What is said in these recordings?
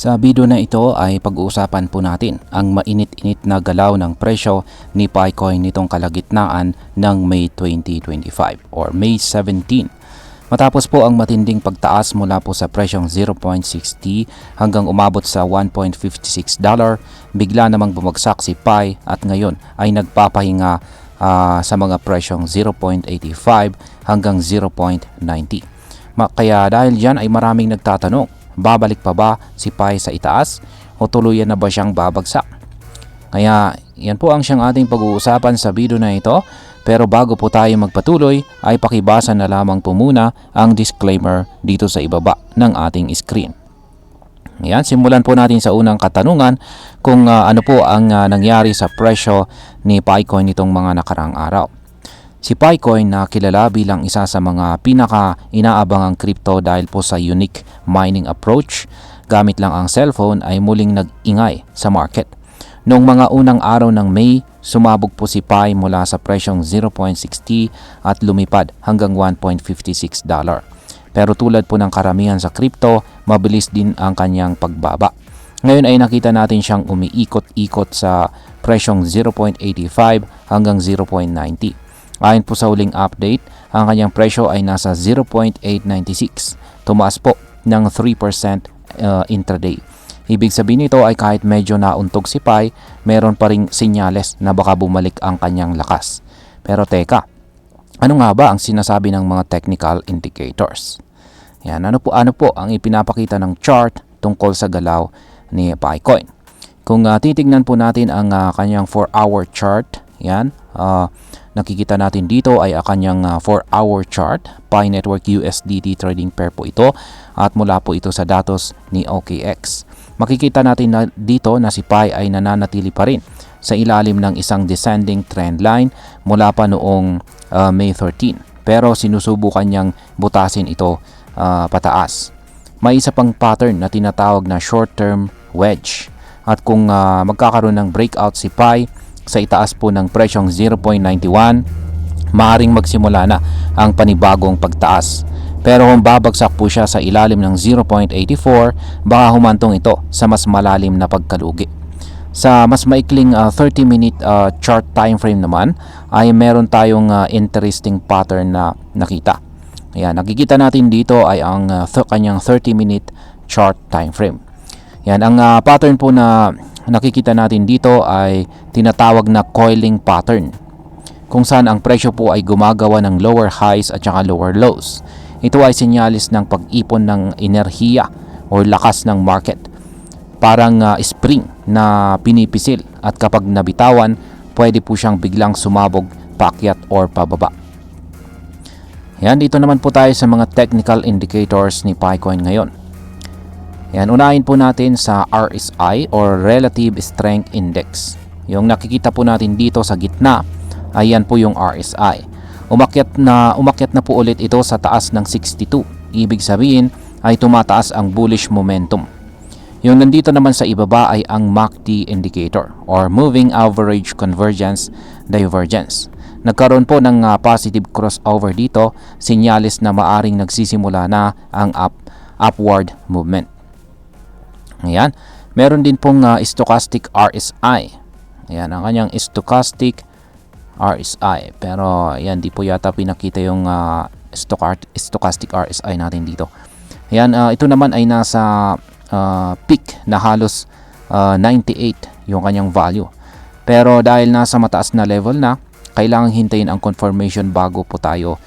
Sa video na ito ay pag-uusapan po natin ang mainit-init na galaw ng presyo ni PiCoin nitong kalagitnaan ng May 2025 or May 17. Matapos po ang matinding pagtaas mula po sa presyong 0.60 hanggang umabot sa $1.56, bigla namang bumagsak si Pi at ngayon ay nagpapahinga sa mga presyong 0.85 hanggang 0.90. Kaya dahil dyan ay maraming nagtatanong, babalik pa ba si Pi sa itaas o tuluyan na ba siyang babagsak? Kaya yan po ang siyang ating pag-uusapan sa video na ito. Pero bago po tayo magpatuloy ay pakibasa na lamang po muna ang disclaimer dito sa ibaba ng ating screen. Ayan, simulan po natin sa unang katanungan kung ano po ang nangyari sa presyo ni PiCoin nitong mga nakaraang araw. Si PiCoin na kilala bilang isa sa mga pinaka-inaabangang crypto dahil po sa unique mining approach, gamit lang ang cellphone ay muling nag-ingay sa market. Noong mga unang araw ng May, sumabog po si Pi mula sa presyong 0.60 at lumipad hanggang $1.56. Pero tulad po ng karamihan sa crypto, mabilis din ang kanyang pagbaba. Ngayon ay nakita natin siyang umiikot-ikot sa presyong 0.85 hanggang 0.90. Ayon po sa huling update, ang kanyang presyo ay nasa 0.896. Tumaas po ng 3% intraday. Ibig sabihin nito ay kahit medyo nauntog si Pi, meron pa ring sinyales na baka bumalik ang kanyang lakas. Pero teka, ano nga ba ang sinasabi ng mga technical indicators? Yan, ano po ang ipinapakita ng chart tungkol sa galaw ni PiCoin? Kung titignan po natin ang kanyang 4-hour chart, yan, nakikita natin dito ay ang kanyang 4-hour chart, Pi Network USDT trading pair po ito at mula po ito sa datos ni OKX. Makikita natin na dito na si Pi ay nananatili pa rin sa ilalim ng isang descending trend line mula pa noong May 13. Pero sinusubukan niyang butasin ito pataas. May isa pang pattern na tinatawag na short-term wedge. At kung magkakaroon ng breakout si Pi sa itaas po ng presyong 0.91, maaaring magsimula na ang panibagong pagtaas. Pero kung babagsak po siya sa ilalim ng 0.84, baka humantong ito sa mas malalim na pagkalugi. Sa mas maikling 30-minute chart time frame naman ay meron tayong interesting pattern na nakita. Ayan, nakikita natin dito ay ang kanyang 30-minute chart time frame. Yan, ang pattern po na nakikita natin dito ay tinatawag na coiling pattern, kung saan ang presyo po ay gumagawa ng lower highs at saka lower lows. Ito ay sinyalis ng pag-ipon ng enerhiya o lakas ng market. Parang spring na pinipisil at kapag nabitawan, pwede po siyang biglang sumabog, paakyat or pababa. Yan, dito naman po tayo sa mga technical indicators ni PiCoin ngayon. Yan, unahin po natin sa RSI or Relative Strength Index. Yung nakikita po natin dito sa gitna, ayan po yung RSI. Umakyat na po ulit ito sa taas ng 62. Ibig sabihin ay tumataas ang bullish momentum. Yung nandito naman sa ibaba ay ang MACD indicator or Moving Average Convergence Divergence. Nagkaroon po ng positive crossover dito, sinyalis na maaring nagsisimula na ang upward movement. Ayan. Meron din pong stochastic RSI. Ayan, ang kanyang stochastic RSI. Pero ayan, di po yata pinakita yung stochastic RSI natin dito. Ayan, ito naman ay nasa peak na halos 98 yung kanyang value. Pero dahil nasa mataas na level na, kailangang hintayin ang confirmation bago po tayo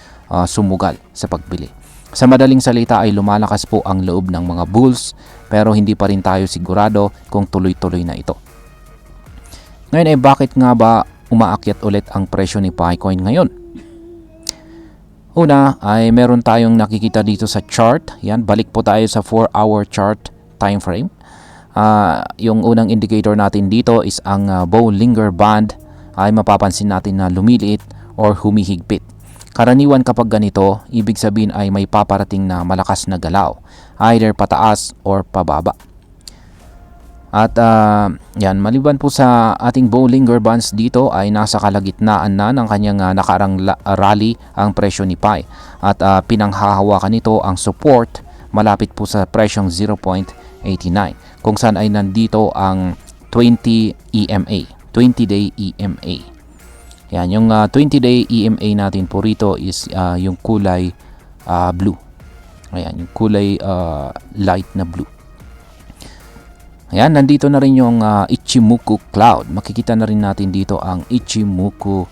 sumugal sa pagbili. Sa madaling salita ay lumalakas po ang loob ng mga bulls, pero hindi pa rin tayo sigurado kung tuloy-tuloy na ito. Ngayon ay bakit nga ba umaakyat ulit ang presyo ni PiCoin ngayon? Una ay meron tayong nakikita dito sa chart. Yan, balik po tayo sa 4-hour chart time frame. Yung unang indicator natin dito is ang Bollinger Band ay mapapansin natin na lumiliit or humihigpit. Karaniwan kapag ganito, ibig sabihin ay may paparating na malakas na galaw, either pataas or pababa. At yan, maliban po sa ating Bollinger Bands dito ay nasa kalagitnaan na ng kanyang nakarang rally ang presyo ni Pi. At pinanghahawakan nito ang support malapit po sa presyong 0.85. kung saan ay nandito ang 20 EMA, 20-day EMA. Yan, yung 20-day EMA natin po rito is yung kulay blue. Ayan, yung kulay light na blue. Ayan, nandito na rin yung Ichimoku Cloud. Makikita na rin natin dito ang Ichimoku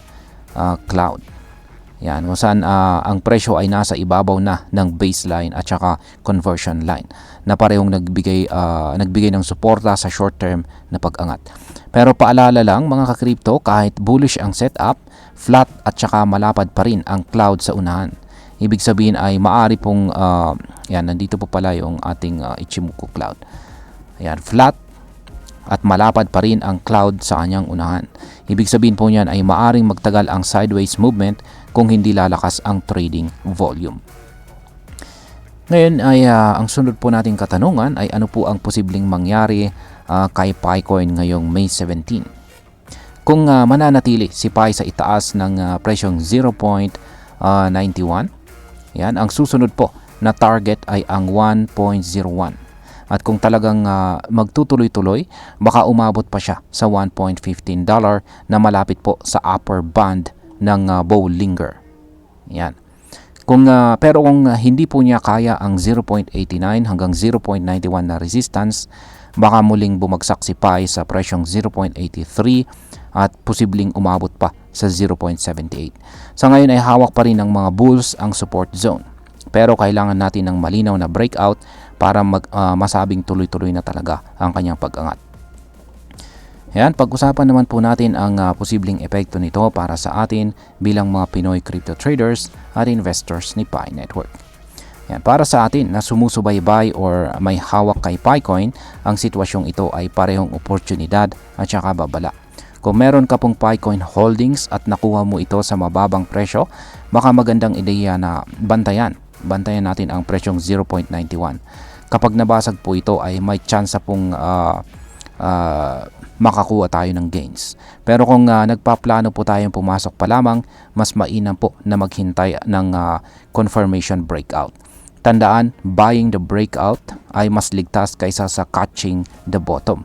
Cloud. Yan, kung saan ang presyo ay nasa ibabaw na ng baseline at saka conversion line na parehong nagbigay ng suporta sa short term na pag-angat. Pero paalala lang mga ka-crypto, kahit bullish ang setup, flat at saka malapad pa rin ang cloud sa unahan. Ibig sabihin ay maari pong, yan, nandito po pala yung ating Ichimoku Cloud. Ayan, flat at malapad pa rin ang cloud sa kanyang unahan. Ibig sabihin po niyan ay maaring magtagal ang sideways movement kung hindi lalakas ang trading volume. Ngayon ay ang sunod po nating katanungan ay ano po ang posibleng mangyari kay PiCoin ngayong May 17. Kung mananatili si Pi sa itaas ng presyong 0.91, yan, ang susunod po na target ay ang 1.01. At kung talagang magtutuloy-tuloy, baka umabot pa siya sa $1.15 na malapit po sa upper band ng Bollinger. Yan. Pero kung hindi po niya kaya ang 0.89 hanggang 0.91 na resistance, baka muling bumagsak si Pi sa presyong 0.83 at posibleng umabot pa sa 0.78. Sa ngayon ay hawak pa rin ng mga bulls ang support zone. Pero kailangan natin ng malinaw na breakout para masabing tuloy-tuloy na talaga ang kanyang pag-angat. Ayan, pag-usapan naman po natin ang posibleng epekto nito para sa atin bilang mga Pinoy crypto traders at investors ni Pi Network. Ayan, para sa atin na sumusubaybay or may hawak kay PiCoin, ang sitwasyong ito ay parehong oportunidad at saka babala. Kung meron ka pong PiCoin holdings at nakuha mo ito sa mababang presyo, baka magandang ideya na bantayan natin ang presyong 0.91. Kapag nabasag po ito ay may chance pong makakuha tayo ng gains. Pero kung nagpaplano po tayong pumasok pa lamang, mas mainam po na maghintay ng confirmation breakout. Tandaan, buying the breakout ay mas ligtas kaysa sa catching the bottom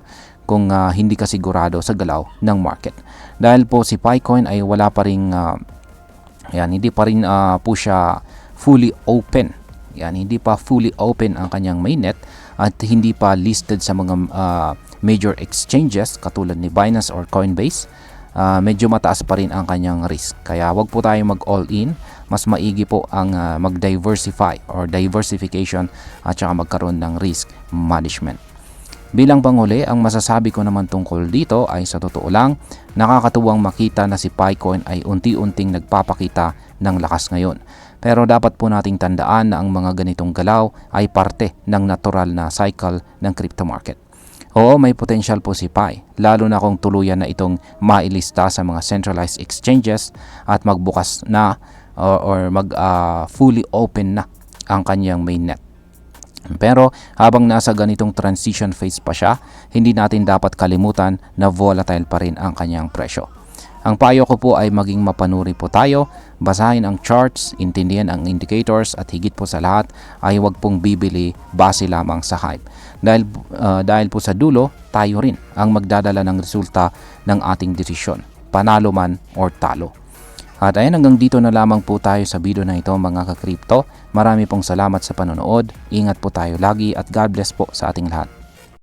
kung hindi ka sigurado sa galaw ng market. Dahil po si PiCoin ay wala pa ring hindi pa rin po siya fully open. Yan, hindi pa fully open ang kanyang mainnet at hindi pa listed sa mga major exchanges katulad ni Binance or Coinbase. Medyo mataas pa rin ang kanyang risk. Kaya wag po tayong mag-all-in. Mas maigi po ang mag-diversify or diversification at saka magkaroon ng risk management. Bilang panghuli, ang masasabi ko naman tungkol dito ay sa totoo lang, nakakatuwang makita na si PiCoin ay unti-unting nagpapakita ng lakas ngayon. Pero dapat po nating tandaan na ang mga ganitong galaw ay parte ng natural na cycle ng crypto market. Oo, may potential po si Pi, lalo na kung tuluyan na itong mailista sa mga centralized exchanges at magbukas na or fully open na ang kanyang mainnet. Pero habang nasa ganitong transition phase pa siya, hindi natin dapat kalimutan na volatile pa rin ang kanyang presyo. Ang payo ko po ay maging mapanuri po tayo, basahin ang charts, intindihan ang indicators at higit po sa lahat ay huwag pong bibili base lamang sa hype. Dahil po sa dulo, tayo rin ang magdadala ng resulta ng ating desisyon, panalo man or talo. At ayan, hanggang dito na lamang po tayo sa video na ito mga ka-crypto. Marami pong salamat sa panonood, ingat po tayo lagi at God bless po sa ating lahat.